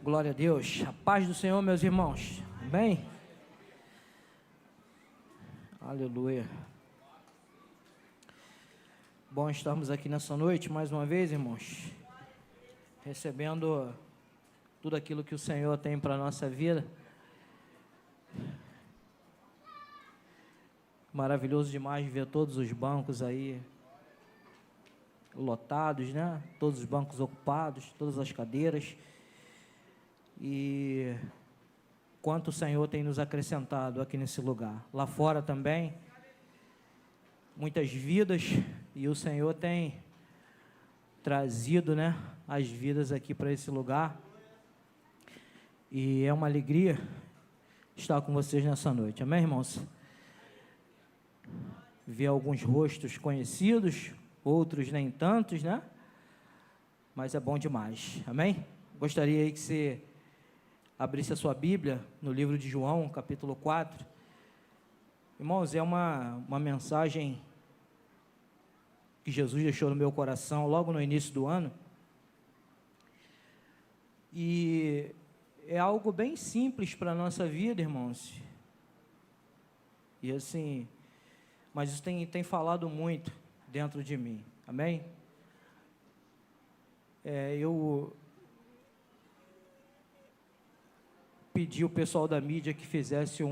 Glória a Deus. A paz do Senhor, meus irmãos. Amém? Aleluia. Bom estarmos aqui nessa noite, mais uma vez, irmãos, recebendo tudo aquilo que o Senhor tem para a nossa vida. Maravilhoso demais ver todos os bancos aí lotados, né? Todos os bancos ocupados, todas as cadeiras. E quanto o Senhor tem nos acrescentado aqui nesse lugar. Lá fora também, muitas vidas, e o Senhor tem trazido, né, as vidas aqui para esse lugar. E é uma alegria estar com vocês nessa noite. Amém, irmãos? Ver alguns rostos conhecidos, outros nem tantos, né? Mas é bom demais. Amém? Gostaria aí que você abrisse a sua Bíblia no livro de João, capítulo 4. Irmãos, é uma mensagem que Jesus deixou no meu coração logo no início do ano. E é algo bem simples para a nossa vida, irmãos. E assim, mas isso tem falado muito dentro de mim. Amém? Eu pedi o pessoal da mídia que fizesse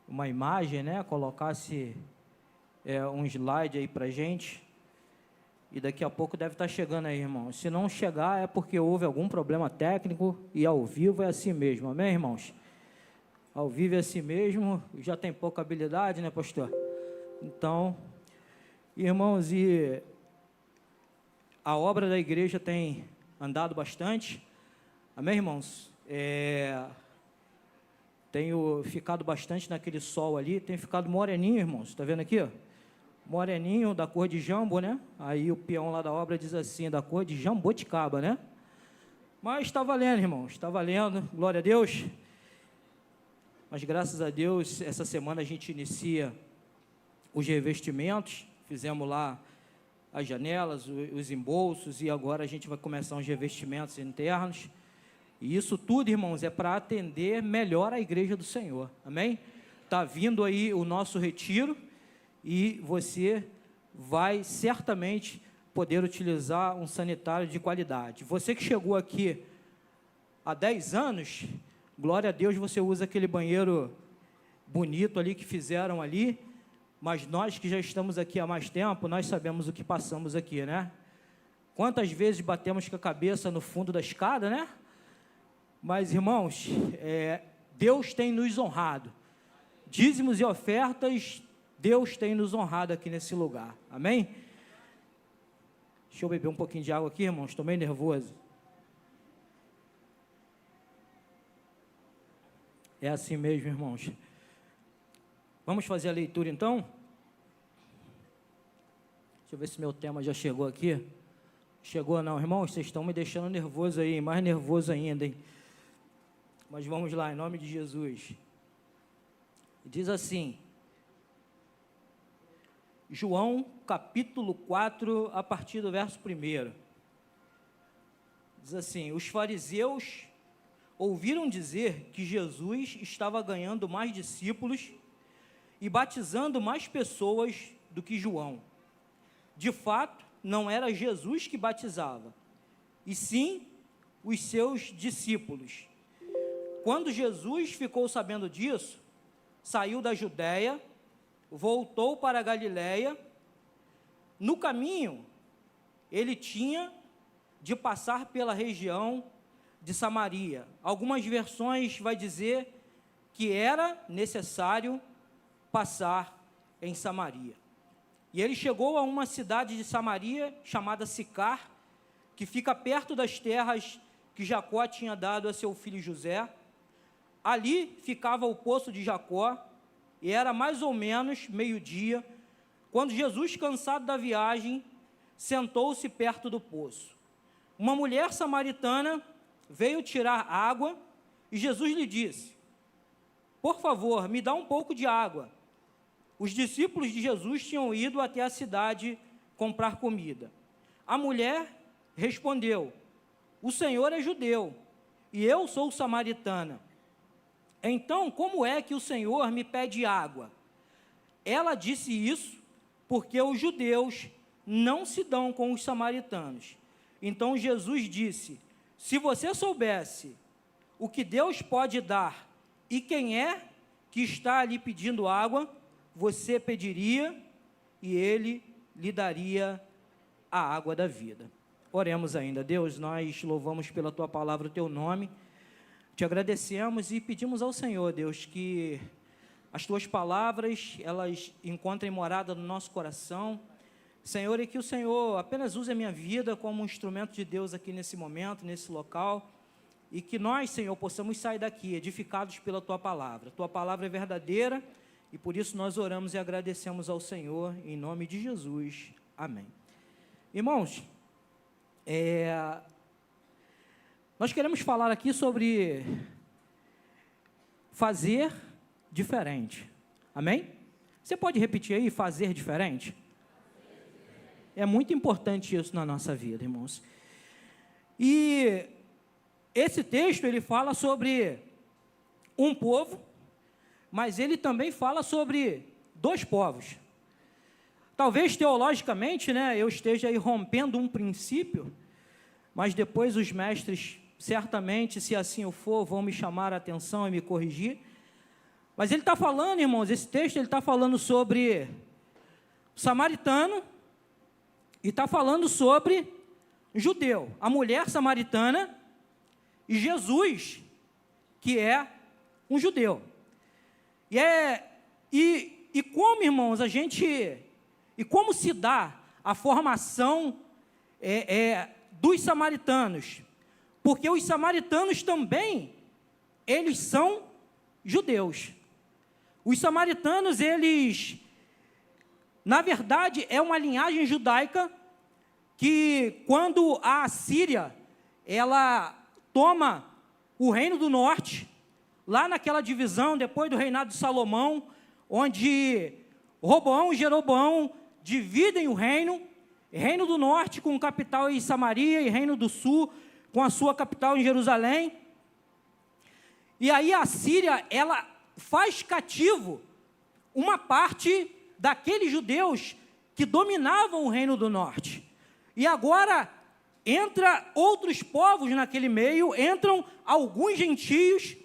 uma imagem, né? Colocasse um slide aí pra gente. E daqui a pouco deve estar chegando aí, irmãos. Se não chegar é porque houve algum problema técnico e ao vivo é assim mesmo. Amém, irmãos? Ao vivo é assim mesmo. Já tem pouca habilidade, né, pastor? Então, irmãos, e a obra da igreja tem andado bastante. Amém, irmãos? Tenho ficado bastante naquele sol ali, tenho ficado moreninho, irmãos, está vendo aqui, ó? Moreninho, da cor de jambo, né? Aí o peão lá da obra diz assim, da cor de jamboticaba, né? Mas está valendo, irmãos, está valendo, glória a Deus. Mas graças a Deus, essa semana a gente inicia os revestimentos, fizemos lá as janelas, os embolsos, e agora a gente vai começar os revestimentos internos. E isso tudo, irmãos, é para atender melhor a igreja do Senhor, amém? Está vindo aí o nosso retiro e você vai certamente poder utilizar um sanitário de qualidade. Você que chegou aqui há 10 anos, glória a Deus, você usa aquele banheiro bonito ali que fizeram ali, mas nós que já estamos aqui há mais tempo, nós sabemos o que passamos aqui, né? Quantas vezes batemos com a cabeça no fundo da escada, né? Mas, irmãos, Deus tem nos honrado. Dízimos e ofertas, Deus tem nos honrado aqui nesse lugar. Amém? Deixa eu beber um pouquinho de água aqui, irmãos. Estou meio nervoso. É assim mesmo, irmãos. Vamos fazer a leitura, então? Deixa eu ver se meu tema já chegou aqui. Chegou não, irmãos? Vocês estão me deixando nervoso aí, mais nervoso ainda, hein? Mas vamos lá, em nome de Jesus. Diz assim, João, capítulo 4, a partir do verso 1. Diz assim, os fariseus ouviram dizer que Jesus estava ganhando mais discípulos e batizando mais pessoas do que João. De fato, não era Jesus que batizava, e sim os seus discípulos. Quando Jesus ficou sabendo disso, saiu da Judéia, voltou para a Galiléia. No caminho, ele tinha de passar pela região de Samaria. Algumas versões vai dizer que era necessário passar em Samaria. E ele chegou a uma cidade de Samaria chamada Sicar, que fica perto das terras que Jacó tinha dado a seu filho José. Ali ficava o poço de Jacó, e era mais ou menos meio-dia, quando Jesus, cansado da viagem, sentou-se perto do poço. Uma mulher samaritana veio tirar água, e Jesus lhe disse, por favor, me dá um pouco de água. Os discípulos de Jesus tinham ido até a cidade comprar comida. A mulher respondeu, o Senhor é judeu e eu sou samaritana. Então, como é que o Senhor me pede água? Ela disse isso porque os judeus não se dão com os samaritanos. Então Jesus disse: se você soubesse o que Deus pode dar e quem é que está ali pedindo água, você pediria e ele lhe daria a água da vida. Oremos ainda. Deus, nós louvamos pela tua palavra o teu nome, te agradecemos e pedimos ao Senhor, Deus, que as tuas palavras, elas encontrem morada no nosso coração, Senhor, e que o Senhor apenas use a minha vida como um instrumento de Deus aqui nesse momento, nesse local, e que nós, Senhor, possamos sair daqui edificados pela tua palavra. Tua palavra é verdadeira, e por isso nós oramos e agradecemos ao Senhor, em nome de Jesus. Amém. Irmãos, nós queremos falar aqui sobre fazer diferente. Amém? Você pode repetir aí, fazer diferente? É muito importante isso na nossa vida, irmãos. E esse texto, ele fala sobre um povo, mas ele também fala sobre dois povos. Talvez teologicamente, né, eu esteja aí rompendo um princípio, mas depois os mestres, certamente, se assim o for, vão me chamar a atenção e me corrigir. Mas ele está falando, irmãos, esse texto, ele está falando sobre o samaritano e está falando sobre o judeu, a mulher samaritana e Jesus, que é um judeu. E como, irmãos, e como se dá a formação dos samaritanos? Porque os samaritanos também, eles são judeus. Os samaritanos, eles, na verdade, é uma linhagem judaica que, quando a Assíria, ela toma o reino do norte, lá naquela divisão, depois do reinado de Salomão, onde Roboão e Jeroboão dividem o reino do norte com capital em Samaria e reino do sul com a sua capital em Jerusalém. E aí a Síria, ela faz cativo uma parte daqueles judeus que dominavam o reino do norte. E agora entra outros povos naquele meio, entram alguns gentios,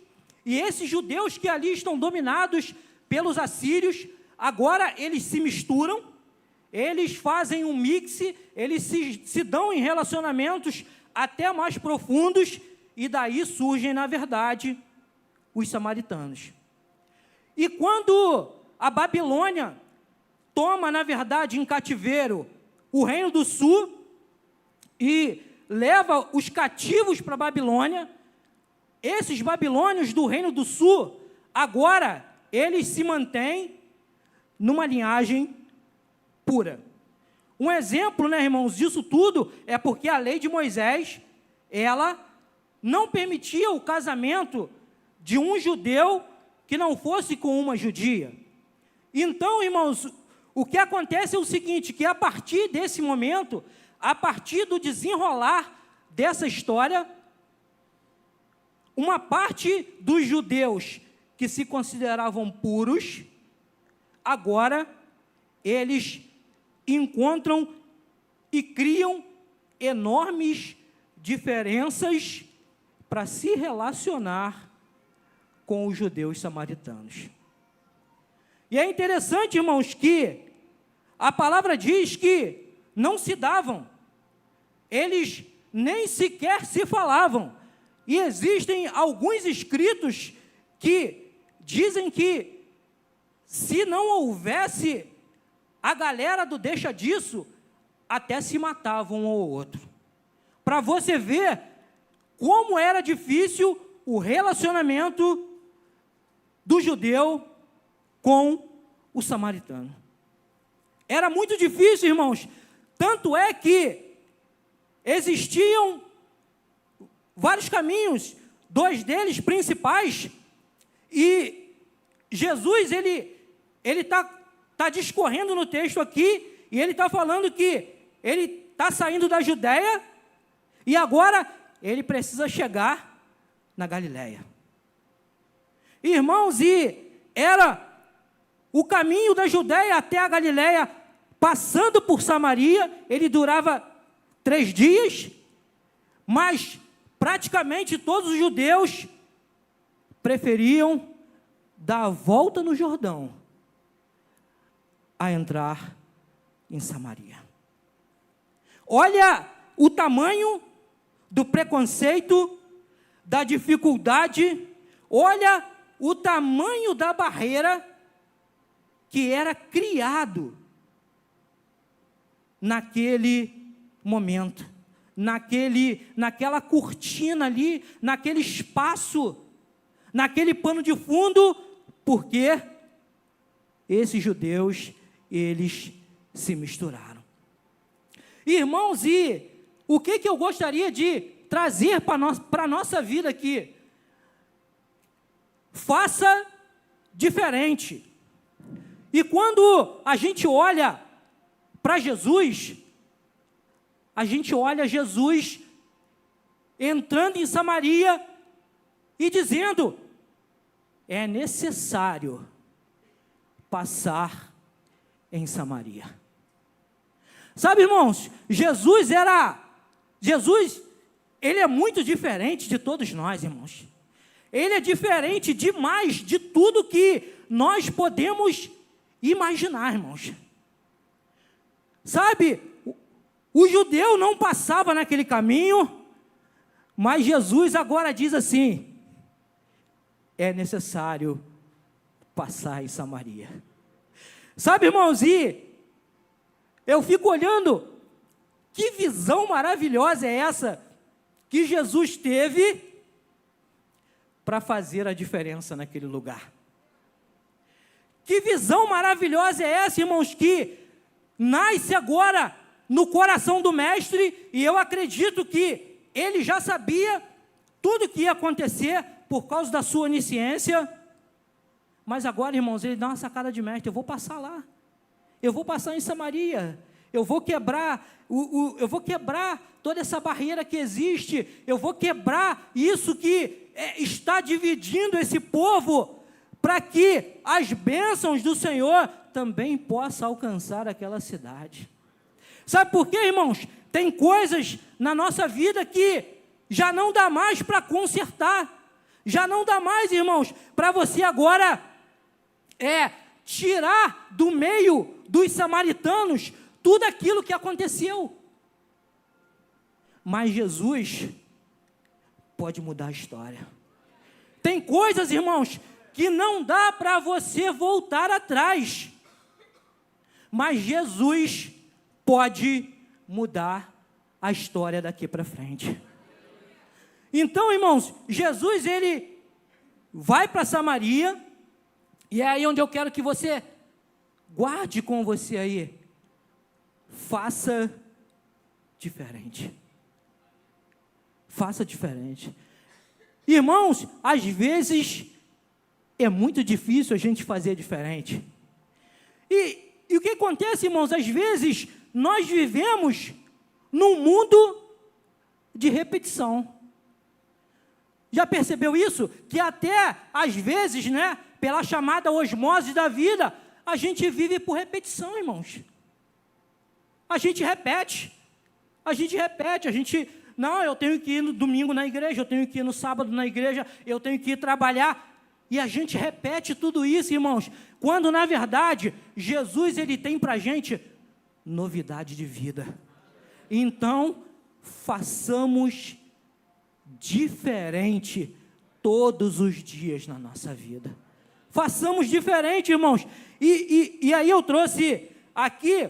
e esses judeus que ali estão dominados pelos assírios, agora eles se misturam, eles fazem um mix, eles se dão em relacionamentos até mais profundos, e daí surgem, na verdade, os samaritanos. E quando a Babilônia toma, na verdade, em cativeiro o reino do sul e leva os cativos para a Babilônia, esses babilônios do reino do sul, agora eles se mantêm numa linhagem pura. Um exemplo, né, irmãos, disso tudo é porque a lei de Moisés, ela não permitia o casamento de um judeu que não fosse com uma judia. Então, irmãos, o que acontece é o seguinte, que a partir desse momento, a partir do desenrolar dessa história, uma parte dos judeus que se consideravam puros, agora eles encontram e criam enormes diferenças para se relacionar com os judeus samaritanos. E é interessante, irmãos, que a palavra diz que não se davam, eles nem sequer se falavam. E existem alguns escritos que dizem que se não houvesse a galera do deixa disso, até se matavam um ao outro. Para você ver como era difícil o relacionamento do judeu com o samaritano. Era muito difícil, irmãos. Tanto é que existiam vários caminhos, dois deles principais, e Jesus, ele está discorrendo no texto aqui, e ele está falando que ele está saindo da Judéia, e agora ele precisa chegar na Galileia. Irmãos, e era o caminho da Judéia até a Galileia, passando por Samaria, ele durava 3 dias, mas praticamente todos os judeus preferiam dar a volta no Jordão a entrar em Samaria. Olha o tamanho do preconceito, da dificuldade, olha o tamanho da barreira que era criado naquele momento, naquela cortina ali, naquele espaço, naquele pano de fundo, porque esses judeus, eles se misturaram. Irmãos, e o que eu gostaria de trazer para a nossa vida aqui? Faça diferente. E quando a gente olha para Jesus, a gente olha Jesus entrando em Samaria e dizendo: é necessário passar em Samaria. Sabe, irmãos, Jesus, ele é muito diferente de todos nós, irmãos. Ele é diferente demais de tudo que nós podemos imaginar, irmãos. Sabe, o judeu não passava naquele caminho, mas Jesus agora diz assim: é necessário passar em Samaria. Sabe, irmãos, e eu fico olhando, que visão maravilhosa é essa que Jesus teve para fazer a diferença naquele lugar. Que visão maravilhosa é essa, irmãos, que nasce agora no coração do mestre, e eu acredito que ele já sabia tudo o que ia acontecer por causa da sua onisciência, mas agora, irmãos, ele dá uma sacada de mestre: eu vou passar lá, eu vou passar em Samaria, eu vou quebrar toda essa barreira que existe, eu vou quebrar isso que está dividindo esse povo, para que as bênçãos do Senhor também possam alcançar aquela cidade. Sabe por quê, irmãos? Tem coisas na nossa vida que já não dá mais para consertar, já não dá mais, irmãos, para você agora tirar do meio dos samaritanos tudo aquilo que aconteceu. Mas Jesus pode mudar a história. Tem coisas, irmãos, que não dá para você voltar atrás, mas Jesus pode mudar a história daqui para frente. Então, irmãos, Jesus, ele vai para Samaria, e é aí onde eu quero que você guarde com você aí: faça diferente. Faça diferente. Irmãos, às vezes é muito difícil a gente fazer diferente. E o que acontece, irmãos? Às vezes nós vivemos num mundo de repetição. Já percebeu isso? Que até às vezes, pela chamada osmose da vida, a gente vive por repetição, irmãos. A gente repete, não, eu tenho que ir no domingo na igreja, eu tenho que ir no sábado na igreja, eu tenho que ir trabalhar, e a gente repete tudo isso, irmãos, quando na verdade, Jesus, ele tem para a gente novidade de vida. Então, façamos diferente todos os dias na nossa vida. Façamos diferente, irmãos. E aí eu trouxe aqui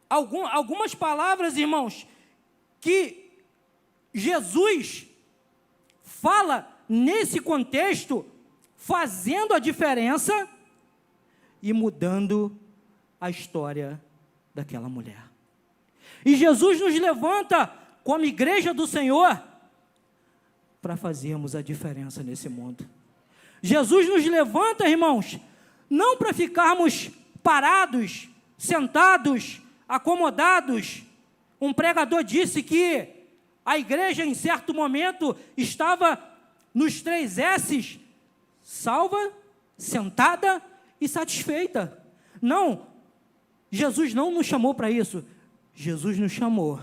algumas palavras, irmãos, que Jesus fala nesse contexto, fazendo a diferença e mudando a história daquela mulher. E Jesus nos levanta como igreja do Senhor para fazermos a diferença nesse mundo. Jesus nos levanta, irmãos, não para ficarmos parados, sentados, acomodados. Um pregador disse que a igreja em certo momento estava nos 3 S's: salva, sentada e satisfeita. Não, Jesus não nos chamou para isso. Jesus nos chamou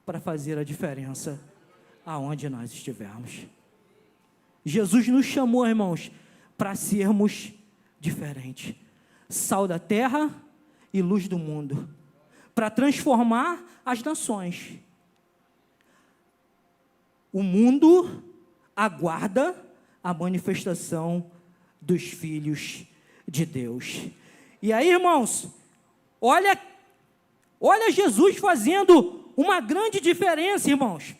para fazer a diferença aonde nós estivermos. Jesus nos chamou, irmãos, para sermos diferentes. Sal da terra e luz do mundo, para transformar as nações. O mundo aguarda a manifestação dos filhos de Deus. E aí, irmãos, olha Jesus fazendo uma grande diferença, irmãos.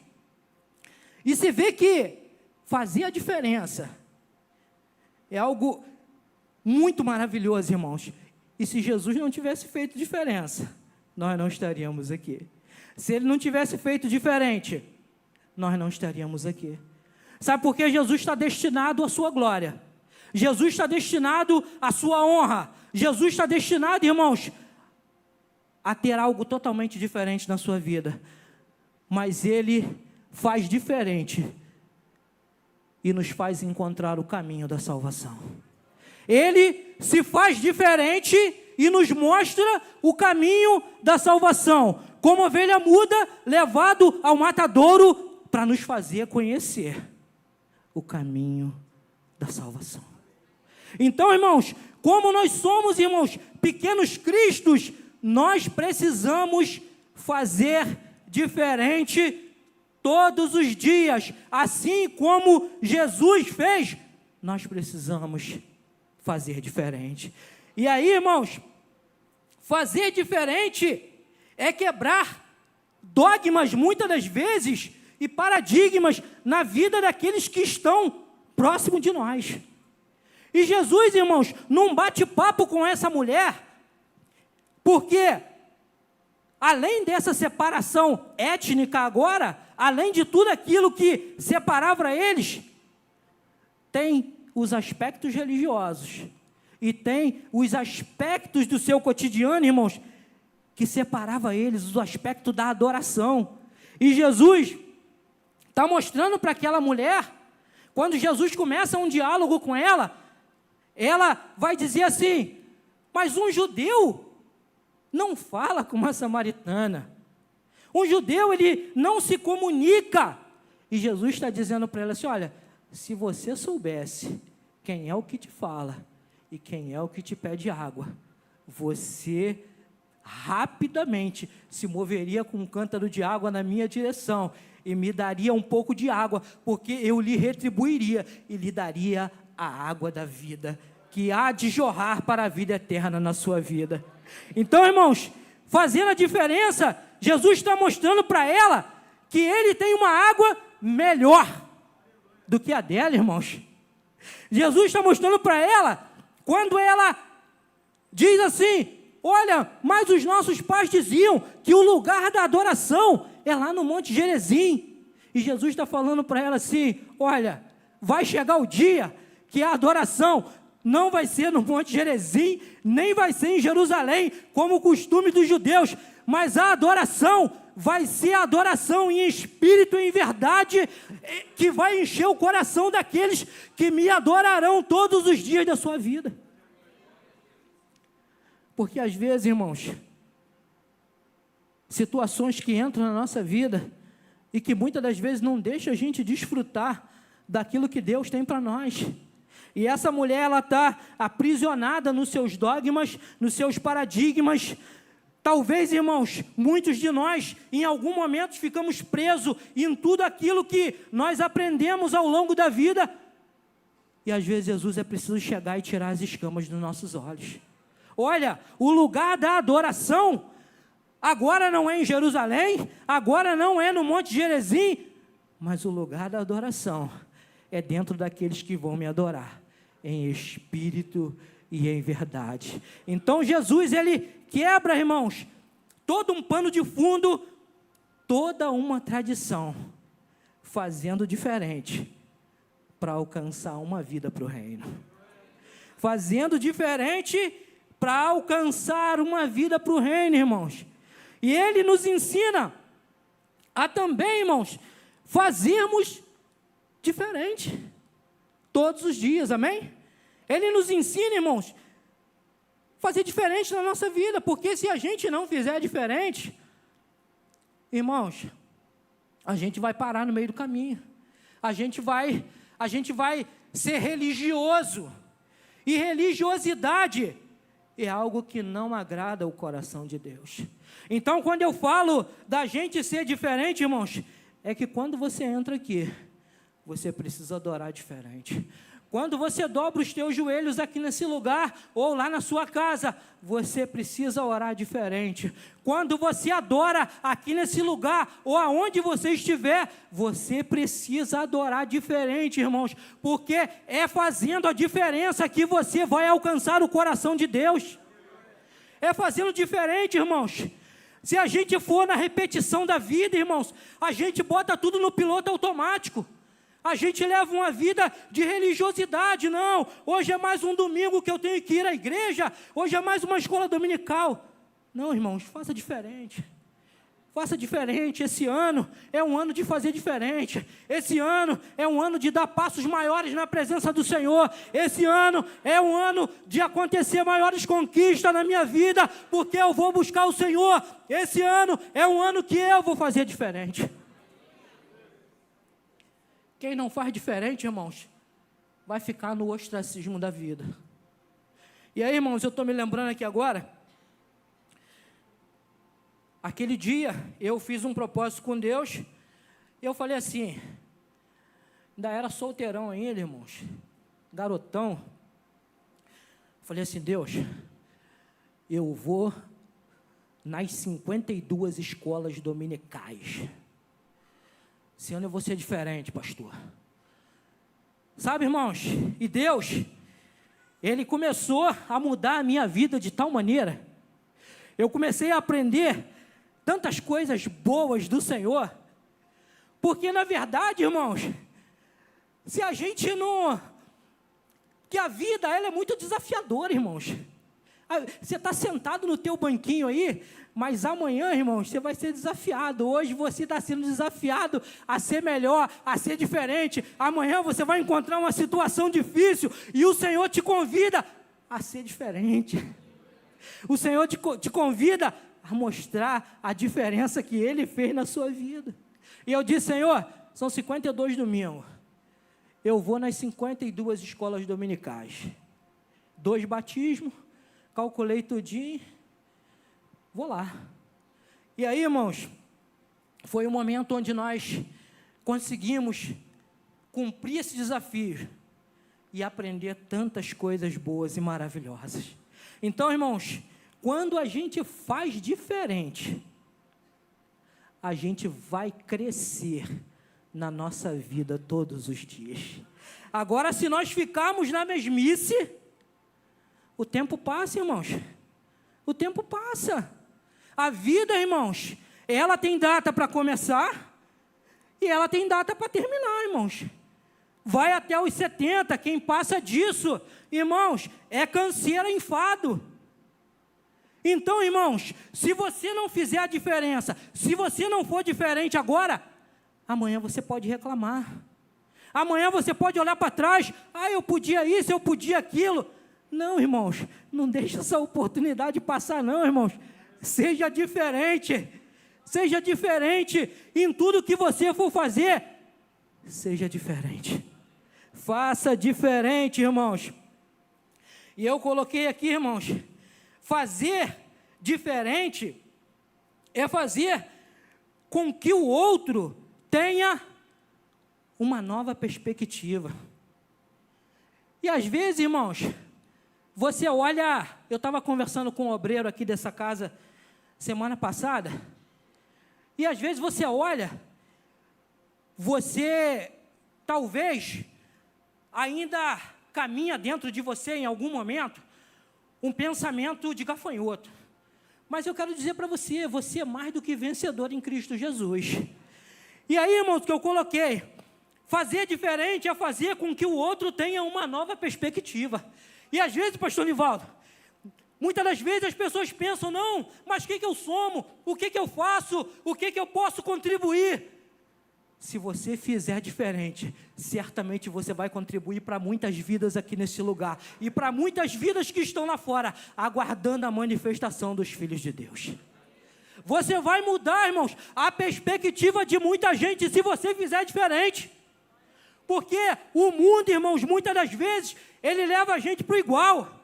E você vê que fazer a diferença é algo muito maravilhoso, irmãos. E se Jesus não tivesse feito diferença, nós não estaríamos aqui. Se Ele não tivesse feito diferente, nós não estaríamos aqui. Sabe por que Jesus está destinado à sua glória? Jesus está destinado à sua honra. Jesus está destinado, irmãos, a ter algo totalmente diferente na sua vida. Mas Ele faz diferente e nos faz encontrar o caminho da salvação. Ele se faz diferente e nos mostra o caminho da salvação, como ovelha muda levado ao matadouro, para nos fazer conhecer o caminho da salvação. Então, irmãos, como nós somos, irmãos, pequenos cristos, nós precisamos fazer diferente todos os dias, assim como Jesus fez, nós precisamos fazer diferente. E aí, irmãos, fazer diferente é quebrar dogmas, muitas das vezes, e paradigmas na vida daqueles que estão próximo de nós. E Jesus, irmãos, num bate-papo com essa mulher, porque além dessa separação étnica agora, além de tudo aquilo que separava eles, tem os aspectos religiosos e tem os aspectos do seu cotidiano, irmãos, que separava eles, o aspecto da adoração. E Jesus está mostrando para aquela mulher, quando Jesus começa um diálogo com ela, ela vai dizer assim: mas um judeu não fala com uma samaritana. Um judeu, ele não se comunica. E Jesus está dizendo para ela assim: olha, se você soubesse quem é o que te fala e quem é o que te pede água, você rapidamente se moveria com um cântaro de água na minha direção e me daria um pouco de água, porque eu lhe retribuiria e lhe daria a água da vida, que há de jorrar para a vida eterna na sua vida. Então, irmãos, fazendo a diferença, Jesus está mostrando para ela que Ele tem uma água melhor do que a dela, irmãos. Jesus está mostrando para ela, quando ela diz assim: olha, mas os nossos pais diziam que o lugar da adoração é lá no Monte Gerizim. E Jesus está falando para ela assim: olha, vai chegar o dia que a adoração não vai ser no Monte Gerizim, nem vai ser em Jerusalém, como o costume dos judeus, mas a adoração vai ser a adoração em espírito e em verdade, que vai encher o coração daqueles que me adorarão todos os dias da sua vida. Porque às vezes, irmãos, situações que entram na nossa vida e que muitas das vezes não deixam a gente desfrutar daquilo que Deus tem para nós. E essa mulher, ela está aprisionada nos seus dogmas, nos seus paradigmas. Talvez, irmãos, muitos de nós, em algum momento, ficamos presos em tudo aquilo que nós aprendemos ao longo da vida. E às vezes Jesus é preciso chegar e tirar as escamas dos nossos olhos. Olha, o lugar da adoração agora não é em Jerusalém, agora não é no Monte Gerizim, mas o lugar da adoração é dentro daqueles que vão me adorar, em espírito e em verdade. Então Jesus, ele quebra, irmãos, todo um pano de fundo, toda uma tradição, fazendo diferente, para alcançar uma vida para o reino. Fazendo diferente, para alcançar uma vida para o reino, irmãos. E ele nos ensina a também, irmãos, fazermos diferente todos os dias, amém? Ele nos ensina, irmãos, fazer diferente na nossa vida, porque se a gente não fizer diferente, irmãos, a gente vai parar no meio do caminho, a gente vai ser religioso, e religiosidade é algo que não agrada o coração de Deus. Então, quando eu falo da gente ser diferente, irmãos, é que quando você entra aqui, você precisa adorar diferente. Quando você dobra os teus joelhos aqui nesse lugar, ou lá na sua casa, você precisa orar diferente. Quando você adora aqui nesse lugar, ou aonde você estiver, você precisa adorar diferente, irmãos, porque é fazendo a diferença que você vai alcançar o coração de Deus. É fazendo diferente, irmãos. Se a gente for na repetição da vida, irmãos, a gente bota tudo no piloto automático. A gente leva uma vida de religiosidade, não, hoje é mais um domingo que eu tenho que ir à igreja, hoje é mais uma escola dominical. Não, irmãos, faça diferente. Faça diferente. Esse ano é um ano de fazer diferente. Esse ano é um ano de dar passos maiores na presença do Senhor. Esse ano é um ano de acontecer maiores conquistas na minha vida, porque eu vou buscar o Senhor. Esse ano é um ano que eu vou fazer diferente. Quem não faz diferente, irmãos, vai ficar no ostracismo da vida. E aí, irmãos, eu estou me lembrando aqui agora, aquele dia eu fiz um propósito com Deus, e eu falei assim, ainda era solteirão ainda, irmãos, garotão. Falei assim, Deus, eu vou nas 52 escolas dominicais. Esse ano eu vou ser diferente, pastor. Sabe, irmãos, e Deus, Ele começou a mudar a minha vida de tal maneira, eu comecei a aprender tantas coisas boas do Senhor, porque na verdade, irmãos, se a gente não... que a vida, ela é muito desafiadora, irmãos. Você está sentado no teu banquinho aí, mas amanhã, irmãos, você vai ser desafiado. Hoje você está sendo desafiado a ser melhor, a ser diferente. Amanhã você vai encontrar uma situação difícil e o Senhor te convida a ser diferente. O Senhor te convida a mostrar a diferença que Ele fez na sua vida. E eu disse, Senhor, são 52 domingos. Eu vou nas 52 escolas dominicais. 2 batismos. Calculei tudinho, vou lá. E aí, irmãos, foi um momento onde nós conseguimos cumprir esse desafio e aprender tantas coisas boas e maravilhosas. Então, irmãos, quando a gente faz diferente, a gente vai crescer na nossa vida todos os dias. Agora, se nós ficarmos na mesmice, o tempo passa, irmãos. O tempo passa. A vida, irmãos, ela tem data para começar e ela tem data para terminar, irmãos. Vai até os 70, quem passa disso, irmãos, é canseira, enfado. Então, irmãos, se você não fizer a diferença, se você não for diferente agora, amanhã você pode reclamar. Amanhã você pode olhar para trás, eu podia isso, eu podia aquilo. Não, irmãos, não deixe essa oportunidade passar, não, irmãos. Seja diferente em tudo que você for fazer, seja diferente. Faça diferente, irmãos. E eu coloquei aqui, irmãos, fazer diferente é fazer com que o outro tenha uma nova perspectiva. E às vezes, irmãos, você olha, eu estava conversando com um obreiro aqui dessa casa semana passada, e às vezes você olha, você talvez ainda caminha dentro de você em algum momento um pensamento de gafanhoto. Mas eu quero dizer para você, você é mais do que vencedor em Cristo Jesus. E aí, irmãos, que eu coloquei, fazer diferente é fazer com que o outro tenha uma nova perspectiva. E às vezes, pastor Nivaldo, Muitas das vezes as pessoas pensam, não, mas o que eu somo? O que eu faço? O que eu posso contribuir? Se você fizer diferente, certamente você vai contribuir para muitas vidas aqui nesse lugar. E para muitas vidas que estão lá fora, aguardando a manifestação dos filhos de Deus. Você vai mudar, irmãos, a perspectiva de muita gente se você fizer diferente. Porque o mundo, irmãos, muitas das vezes, ele leva a gente para o igual.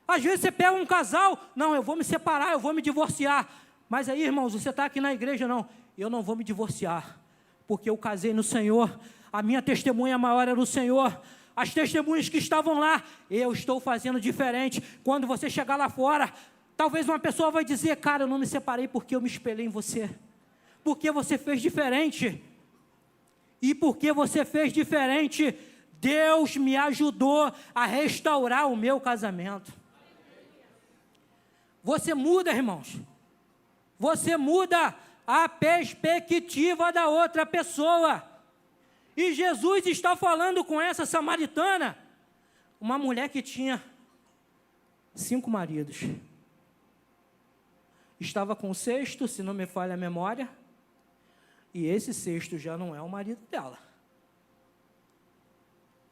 Às vezes você pega um casal, não, eu vou me separar, eu vou me divorciar. Mas aí, irmãos, você está aqui na igreja, não, eu não vou me divorciar, porque eu casei no Senhor, a minha testemunha maior era o Senhor, as testemunhas que estavam lá, eu estou fazendo diferente. Quando você chegar lá fora, talvez uma pessoa vai dizer, cara, eu não me separei porque eu me espelhei em você, porque você fez diferente, e porque você fez diferente, Deus me ajudou a restaurar o meu casamento. Você muda, irmãos, você muda a perspectiva da outra pessoa. E Jesus está falando com essa samaritana, uma mulher que tinha 5 maridos. Estava com o 6º, se não me falha a memória, e esse 6º já não é o marido dela.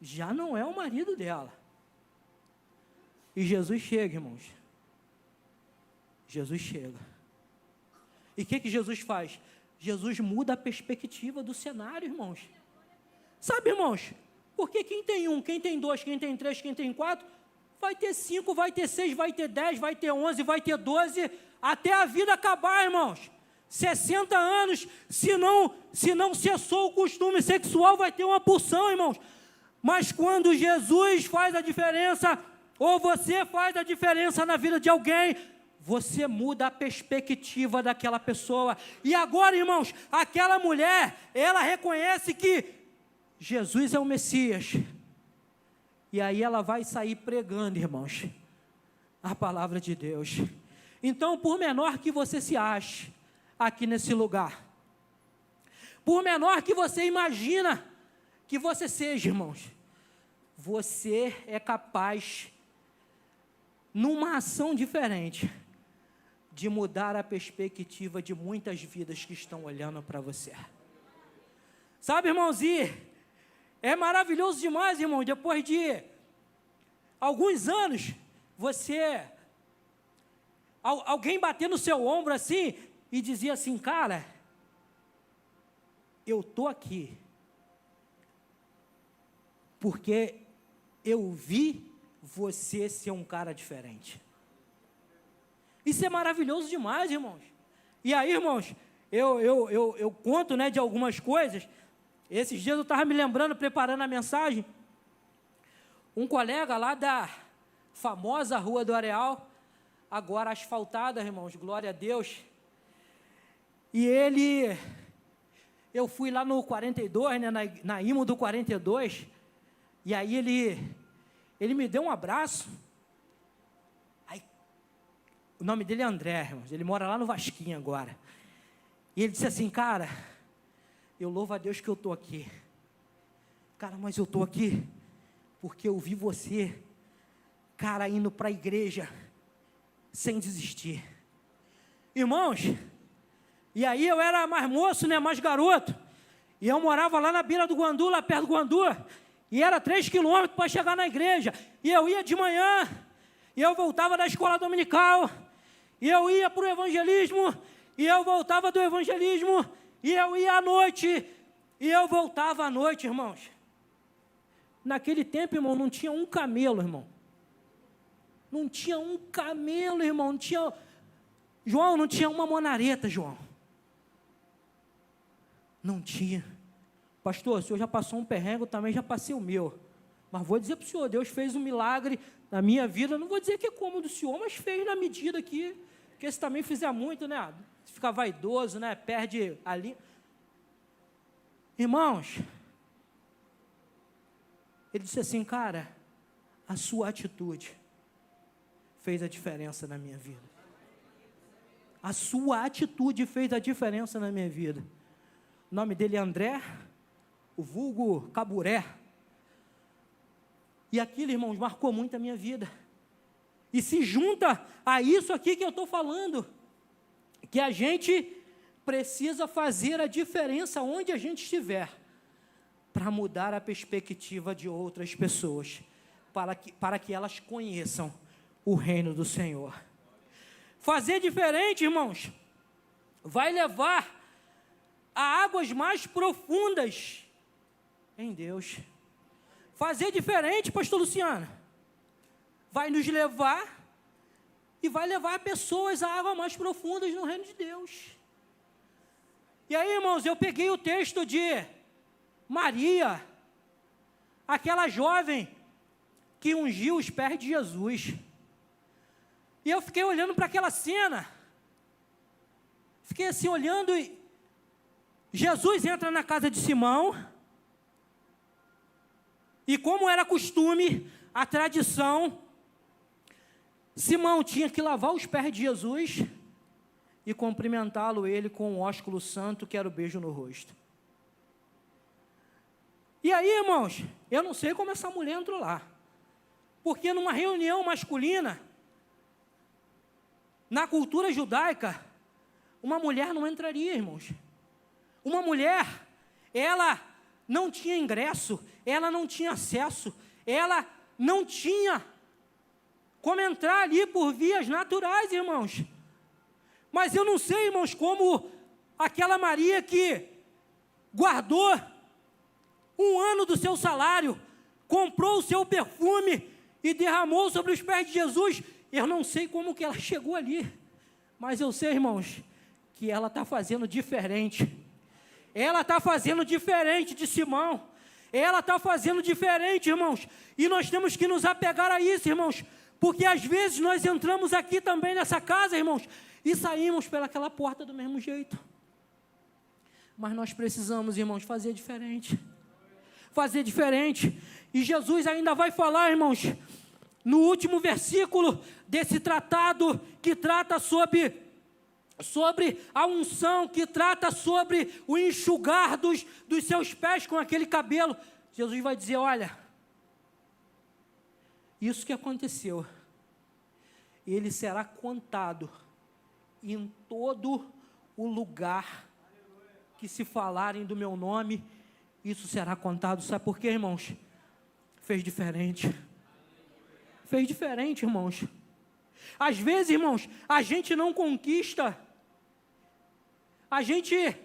Já não é o marido dela. E Jesus chega, irmãos. Jesus chega. E o que Jesus faz? Jesus muda a perspectiva do cenário, irmãos. Sabe, irmãos, porque quem tem 1, quem tem 2, quem tem 3, quem tem 4, vai ter 5, vai ter 6, vai ter 10, vai ter 11, vai ter 12, até a vida acabar, irmãos. 60 anos, se não cessou o costume sexual, vai ter uma porção, irmãos. Mas quando Jesus faz a diferença, ou você faz a diferença na vida de alguém, você muda a perspectiva daquela pessoa. E agora, irmãos, aquela mulher, ela reconhece que Jesus é o Messias. E aí ela vai sair pregando, irmãos, a palavra de Deus. Então, por menor que você se ache aqui nesse lugar, por menor que você imagina que você seja, irmãos, você é capaz, numa ação diferente, de mudar a perspectiva de muitas vidas que estão olhando para você. Sabe, irmãos, e é maravilhoso demais, irmão, depois de alguns anos, alguém bater no seu ombro assim, e dizia assim, cara, eu estou aqui, porque eu vi você ser um cara diferente. Isso é maravilhoso demais, irmãos. E aí, irmãos, eu conto, né, de algumas coisas. Esses dias eu estava me lembrando, preparando a mensagem, um colega lá da famosa Rua do Areal, agora asfaltada, irmãos, glória a Deus. E eu fui lá no 42, né, na IMO do 42, e aí ele me deu um abraço. O nome dele é André, irmãos, ele mora lá no Vasquinho agora. E ele disse assim, cara, eu louvo a Deus que eu estou aqui. Cara, mas eu estou aqui porque eu vi você, cara, indo para a igreja sem desistir. Irmãos, e aí eu era mais moço, né, mais garoto, e eu morava lá na beira do Guandu, lá perto do Guandu, e era 3 quilômetros para chegar na igreja, e eu ia de manhã, e eu voltava da escola dominical, e eu ia para o evangelismo, e eu voltava do evangelismo, e eu ia à noite, e eu voltava à noite, irmãos. Naquele tempo, irmão, não tinha um camelo, irmão. Não tinha um camelo, irmão, não tinha... João, não tinha uma monareta, João. Não tinha. Pastor, o senhor já passou um perrengue, eu também já passei o meu. Mas vou dizer para o senhor, Deus fez um milagre na minha vida, não vou dizer que é como o do senhor, mas fez na medida aqui, porque se também fizer muito, né, fica vaidoso, né, perde ali. Irmãos, ele disse assim, cara, a sua atitude fez a diferença na minha vida. A sua atitude fez a diferença na minha vida. O nome dele é André, o vulgo Caburé. E aquilo, irmãos, marcou muito a minha vida. E se junta a isso aqui que eu estou falando, que a gente precisa fazer a diferença onde a gente estiver, para mudar a perspectiva de outras pessoas, para que elas conheçam o reino do Senhor. Fazer diferente, irmãos, vai levar a águas mais profundas em Deus. Fazer diferente, pastor Luciano, vai nos levar e vai levar pessoas a águas mais profundas no reino de Deus. E aí, irmãos, eu peguei o texto de Maria, aquela jovem que ungiu os pés de Jesus. E eu fiquei olhando para aquela cena, fiquei assim olhando, e Jesus entra na casa de Simão, e como era costume, a tradição, Simão tinha que lavar os pés de Jesus e cumprimentá-lo ele com um ósculo santo, que era o beijo no rosto. E aí, irmãos, eu não sei como essa mulher entrou lá, porque numa reunião masculina, na cultura judaica, uma mulher não entraria, irmãos. Uma mulher, ela não tinha ingresso, ela não tinha acesso, ela não tinha como entrar ali por vias naturais, irmãos. Mas eu não sei, irmãos, como aquela Maria que guardou 1 ano do seu salário, comprou o seu perfume e derramou sobre os pés de Jesus. Eu não sei como que ela chegou ali, mas eu sei, irmãos, que ela está fazendo diferente. Ela está fazendo diferente de Simão. Ela está fazendo diferente, irmãos. E nós temos que nos apegar a isso, irmãos, porque às vezes nós entramos aqui também nessa casa, irmãos, e saímos pelaquela porta do mesmo jeito. Mas nós precisamos, irmãos, fazer diferente. Fazer diferente. E Jesus ainda vai falar, irmãos, no último versículo desse tratado, que trata sobre a unção, que trata sobre o enxugar dos seus pés com aquele cabelo. Jesus vai dizer, olha, isso que aconteceu, ele será contado em todo o lugar que se falarem do meu nome, isso será contado. Sabe por quê, irmãos? Fez diferente. Fez diferente, irmãos. Às vezes, irmãos, a gente não conquista, a gente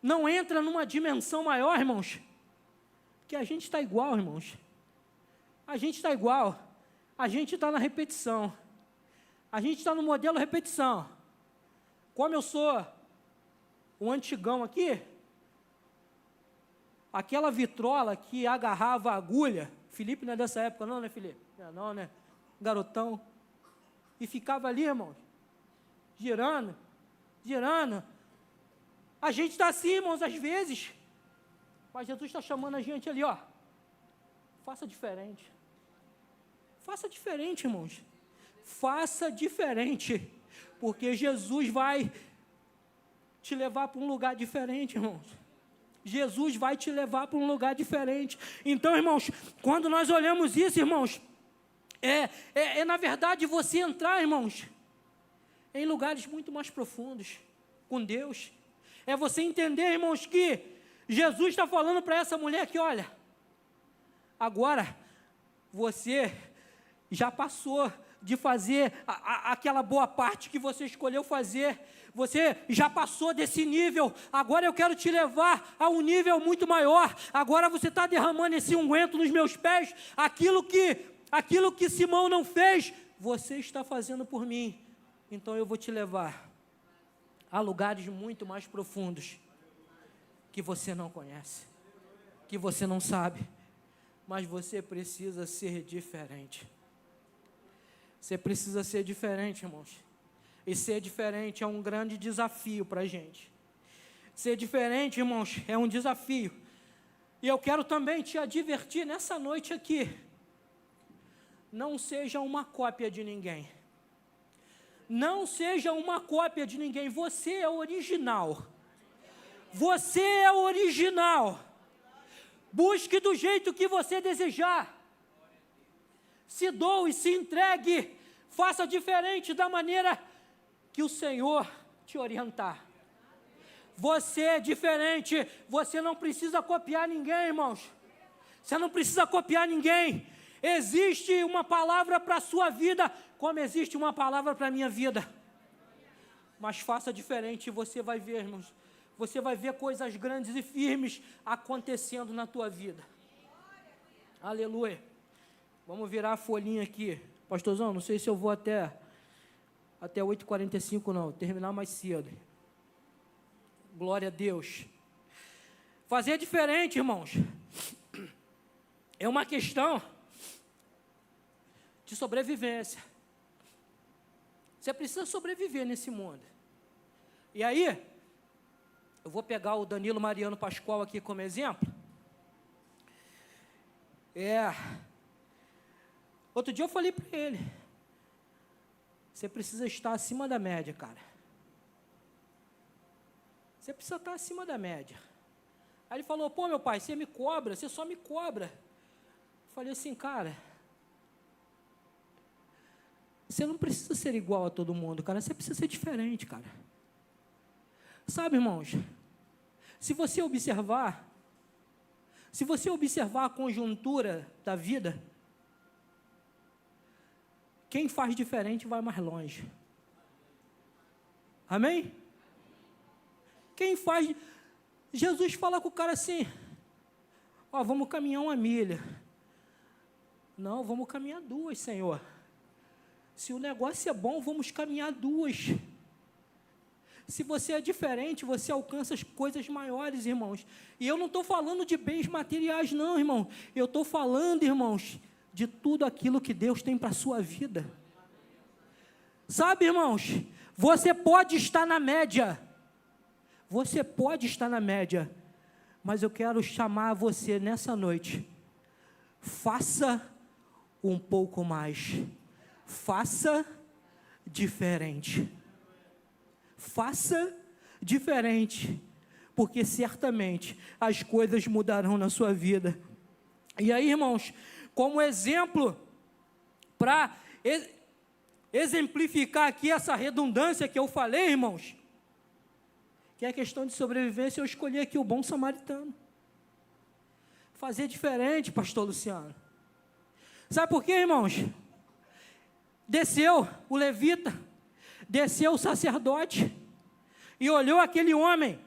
não entra numa dimensão maior, irmãos, que a gente está igual, irmãos. A gente está igual. A gente está na repetição. A gente está no modelo repetição. Como eu sou um antigão aqui, aquela vitrola que agarrava a agulha, Felipe não é dessa época não, né, Felipe? Não, né? Garotão. E ficava ali, irmãos, girando, girando. A gente está assim, irmãos, às vezes, mas Jesus está chamando a gente ali, ó, faça diferente. Faça diferente, irmãos. Faça diferente, porque Jesus vai te levar para um lugar diferente, irmãos. Jesus vai te levar para um lugar diferente. Então, irmãos, quando nós olhamos isso, irmãos, na verdade você entrar, irmãos, em lugares muito mais profundos com Deus. É você entender, irmãos, que Jesus está falando para essa mulher que, olha, agora você já passou de fazer aquela boa parte que você escolheu fazer. Você já passou desse nível, agora eu quero te levar a um nível muito maior. Agora você está derramando esse unguento nos meus pés. Aquilo que Simão não fez, você está fazendo por mim. Então eu vou te levar a lugares muito mais profundos, que você não conhece, que você não sabe, mas você precisa ser diferente. Você precisa ser diferente, irmãos. E ser diferente é um grande desafio para a gente. Ser diferente, irmãos, é um desafio. E eu quero também te advertir nessa noite aqui. Não seja uma cópia de ninguém. Não seja uma cópia de ninguém. Você é original. Você é original. Busque do jeito que você desejar. Se doe, se entregue. Faça diferente da maneira que o Senhor te orientar. Você é diferente, você não precisa copiar ninguém, irmãos. Você não precisa copiar ninguém. Existe uma palavra para a sua vida, como existe uma palavra para a minha vida. Mas faça diferente, você vai ver, irmãos. Você vai ver coisas grandes e firmes acontecendo na tua vida. Aleluia. Vamos virar a folhinha aqui. Pastorzão, não sei se eu vou até 8h45 não, terminar mais cedo. Glória a Deus. Fazer diferente, irmãos, é uma questão de sobrevivência. Você precisa sobreviver nesse mundo. E aí, eu vou pegar o Danilo Mariano Pascoal aqui como exemplo. Outro dia eu falei para ele, você precisa estar acima da média, cara. Você precisa estar acima da média. Aí ele falou, pô, meu pai, você me cobra, você só me cobra. Eu falei assim, cara, você não precisa ser igual a todo mundo, cara, você precisa ser diferente, cara. Sabe, irmãos, se você observar a conjuntura da vida, quem faz diferente vai mais longe. Amém? Quem faz... Jesus fala com o cara assim, ó, vamos caminhar 1 milha. Não, vamos caminhar 2, Senhor. Se o negócio é bom, vamos caminhar 2. Se você é diferente, você alcança as coisas maiores, irmãos. E eu não estou falando de bens materiais, não, irmão. Eu estou falando, irmãos, de tudo aquilo que Deus tem para a sua vida. Sabe, irmãos, você pode estar na média. Você pode estar na média. Mas eu quero chamar você nessa noite. Faça um pouco mais. Faça diferente. Faça diferente, porque certamente as coisas mudarão na sua vida. E aí, irmãos, como exemplo, para exemplificar aqui essa redundância que eu falei, irmãos, que é a questão de sobrevivência, eu escolhi aqui o bom samaritano. Fazer diferente, pastor Luciano. Sabe por quê, irmãos? Desceu o levita, desceu o sacerdote e olhou aquele homem.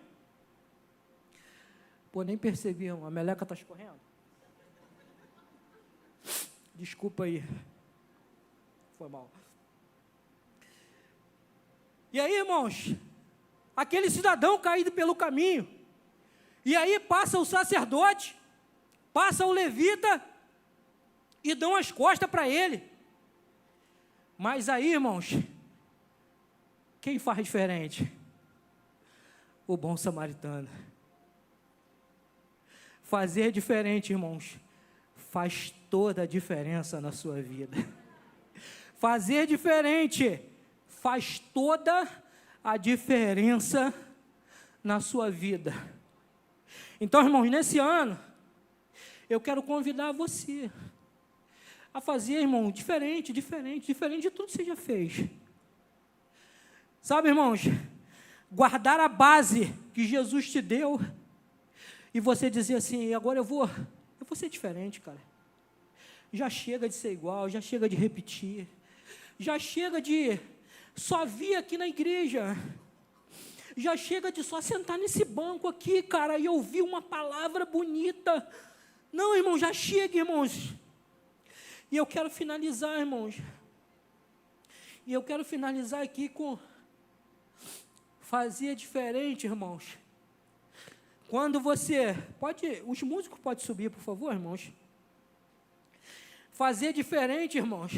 Pô, nem percebi, irmão, a meleca está escorrendo. Desculpa aí. Foi mal. E aí, irmãos, aquele cidadão caído pelo caminho, e aí passa o sacerdote, passa o levita, e dão as costas para ele. Mas aí, irmãos, quem faz diferente? O bom samaritano. Fazer diferente, irmãos, faz toda a diferença na sua vida. Fazer diferente faz toda a diferença na sua vida. Então, irmãos, nesse ano, eu quero convidar você a fazer, irmão, diferente de tudo que você já fez. Sabe, irmãos, guardar a base que Jesus te deu e você dizer assim, agora eu vou ser diferente, cara. Já chega de ser igual, já chega de repetir, já chega de só vir aqui na igreja, já chega de só sentar nesse banco aqui, cara, e ouvir uma palavra bonita. Não, irmão, já chega, irmãos. E eu quero finalizar, irmãos. E eu quero finalizar aqui com fazer diferente, irmãos. Quando você... os músicos podem subir, por favor, irmãos. Fazer diferente, irmãos,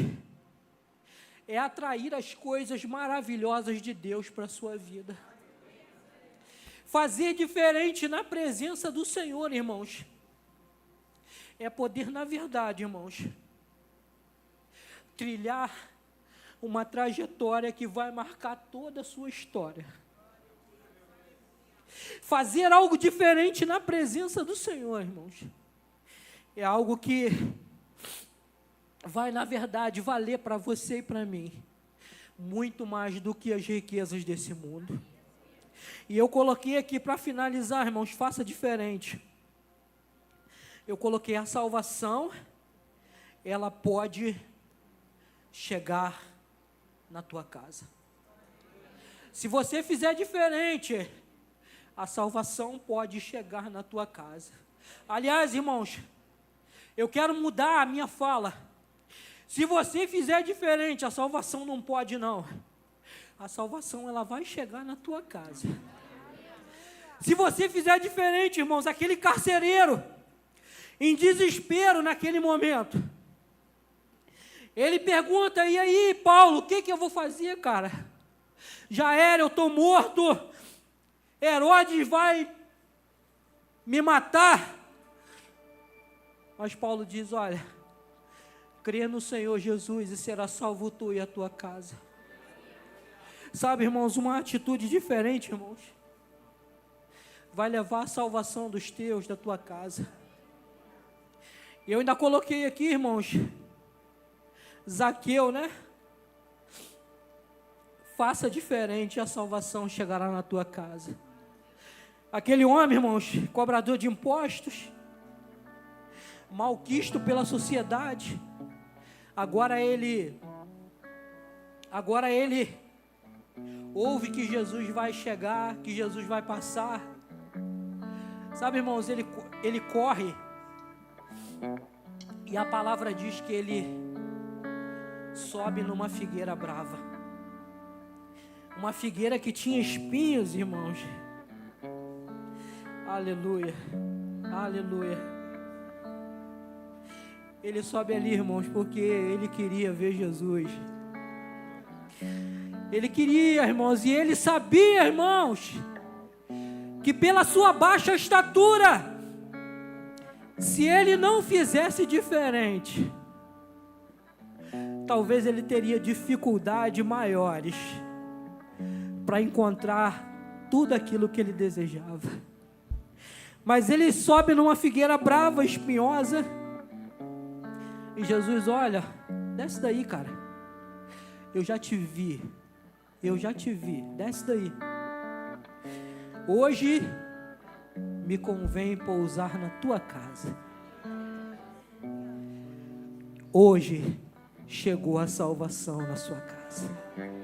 é atrair as coisas maravilhosas de Deus para a sua vida. Fazer diferente na presença do Senhor, irmãos, é poder, na verdade, irmãos, trilhar uma trajetória que vai marcar toda a sua história. Fazer algo diferente na presença do Senhor, irmãos, é algo que vai, na verdade, valer para você e para mim muito mais do que as riquezas desse mundo. E eu coloquei aqui para finalizar, irmãos, faça diferente. Eu coloquei a salvação, ela pode chegar na tua casa. Se você fizer diferente, a salvação pode chegar na tua casa. Aliás, irmãos, eu quero mudar a minha fala. Se você fizer diferente, a salvação não pode não. A salvação ela vai chegar na tua casa. Se você fizer diferente, irmãos, aquele carcereiro, em desespero naquele momento, ele pergunta, e aí, Paulo, o que eu vou fazer, cara? Já era, eu estou morto, Herodes vai me matar. Mas Paulo diz, olha, crê no Senhor Jesus e será salvo tu e a tua casa. Sabe, irmãos, uma atitude diferente, irmãos, vai levar a salvação dos teus, da tua casa. Eu ainda coloquei aqui, irmãos, Zaqueu, né? Faça diferente, a salvação chegará na tua casa. Aquele homem, irmãos, cobrador de impostos, malquisto pela sociedade, agora ele ouve que Jesus vai chegar, que Jesus vai passar. Sabe, irmãos, ele corre, e a palavra diz que ele sobe numa figueira brava, uma figueira que tinha espinhos, irmãos. Aleluia, aleluia. Ele sobe ali, irmãos, porque ele queria ver Jesus. Ele queria, irmãos, e ele sabia, irmãos, que pela sua baixa estatura, se ele não fizesse diferente, talvez ele teria dificuldades maiores para encontrar tudo aquilo que ele desejava. Mas ele sobe numa figueira brava, espinhosa, e Jesus, olha, desce daí, cara, eu já te vi, desce daí. Hoje me convém pousar na tua casa. Hoje chegou a salvação na sua casa.